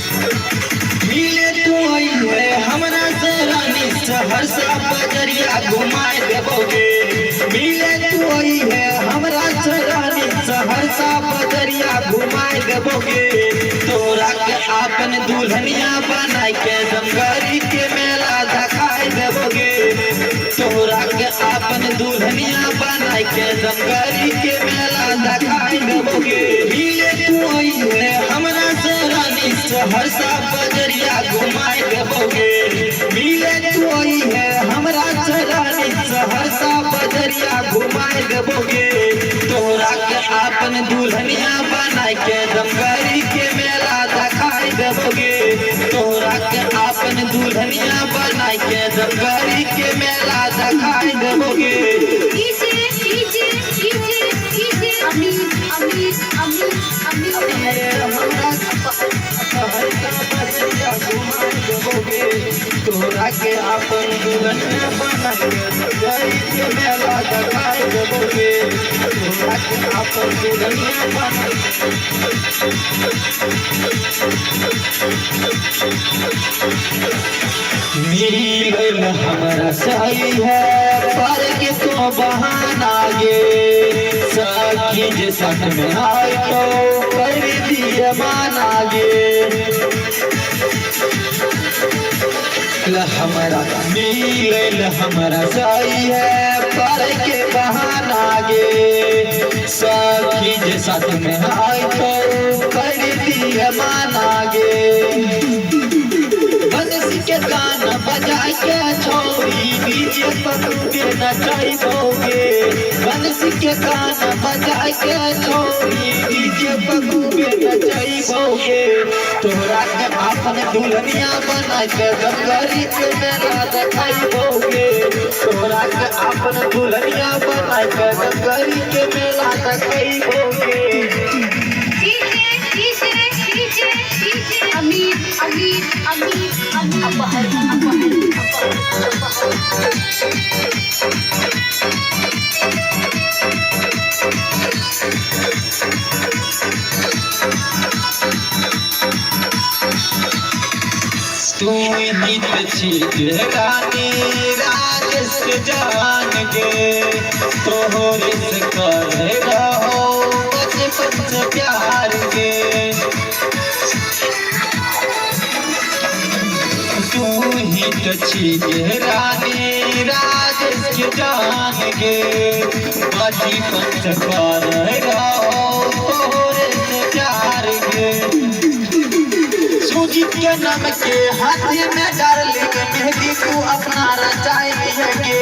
मिले तू है हमरा से रानी सहरसा बजरिया घुमाए देबोगे। मिले तू है हमरा से रानी सहरसा बजरिया घुमाए देबोगे। तोरा के आपन दुल्हनिया बनाए के जमगरी के मेला दिखाए देबोगे। तोरा के आपन दुल्हनिया बनाए के जमगरी के मेला दिखाए देबोगे। मिले तू है हमरा से रानी सहरसा बजरिया घुमाए देबोगे। मिले तू है हमरा से रानी सहरसा बजरिया घुमाए देबोगे। तोरा के आपन दुल्हनिया बनाए के जमगरी के मेला दिखाए देबोगे। तोरा के आपन दुल्हनिया बनाए के जमगरी के मेला दिखाए देबोगे। तोरा के आपन दुल्हनिया बना के जमगरी के मेला दिखाए देबोगे। तोरा के आपन दुल्हनिया बना मिल हमरा सही है पर के तो बहाना गे। सखी जे साथ में आए तो कर दिए माना गे। हमरा मिल हमरा सही है पर के बहाना गे। सखी जे साथ में आए तो कर दिए माना गे। बंसी के गाना बजा के छोड़ी डीजे पर के नचाइबोगे। बंसी के गाना बजा के छोड़ी डीजे पर के नचाइबोगे। तोरा के आपन दुल्हनिया बना के जमगरी के मेला दिखाइबोगे। तोरा के आपन दुल्हनिया बना के जमगरी के मेला दिखाइबोगे। तू ही छी रानी राजेश के जान गे। तोहरे से करे रहो बचपन से प्यार गे। तू ही छी रानी राजेश के जान गे। बचपन से करे रहो तोहरे से प्यार गे। सूजी के नाम के हाथी में डार्लिंग मेहंदी तू अपना रचाई गे।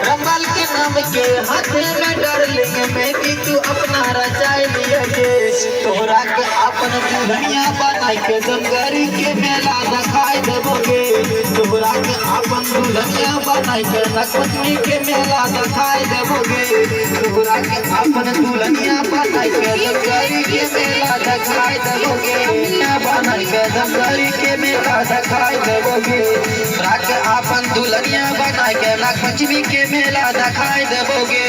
रंबाल के नाम के हाथी में डार्लिंग मेहंदी तू अपना रचाई गे। तोरा के अपन दुल्हनिया बनाए के जमगरी के मेला दिखाए देबोगे। तोरा के अपन दुल्हनिया बनाए के नखपतनी के मेला दिखाए देबोगे। तोरा के अपन दुल्हनिया बनाए के जमगरी के मेला दिखाए देबोगे। बनाए के जमगरी के मेला दिखाए देबोगे। तोरा के आपन दुल्हनिया बनाए के नागपंचमी के मेला दिखाए देबोगे।